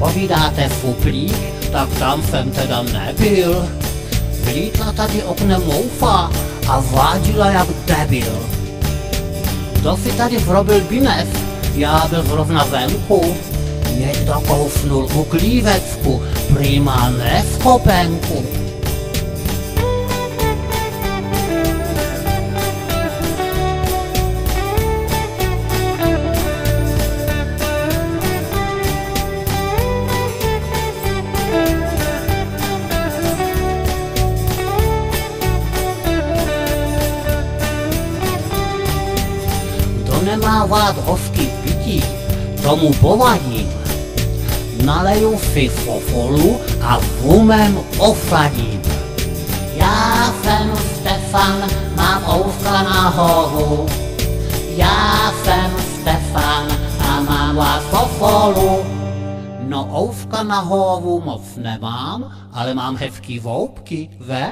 povídáte fuplík, tak tam jsem teda nebyl. Vlítla tady oknem moufa a vádila jak debil. Kdo si tady vrobil binev? Já byl zrovna venku. Někdo kousnul uklívecku, prima nevskopenku. Nemá vád hořký pití, tomu povadím. Naleju si fofolu a vumem osadím. Já jsem Stefan, mám ouska nahoru. Já jsem Stefan a mám vás fofolu. No ouska nahoru moc nemám, ale mám hezký voupky, ve?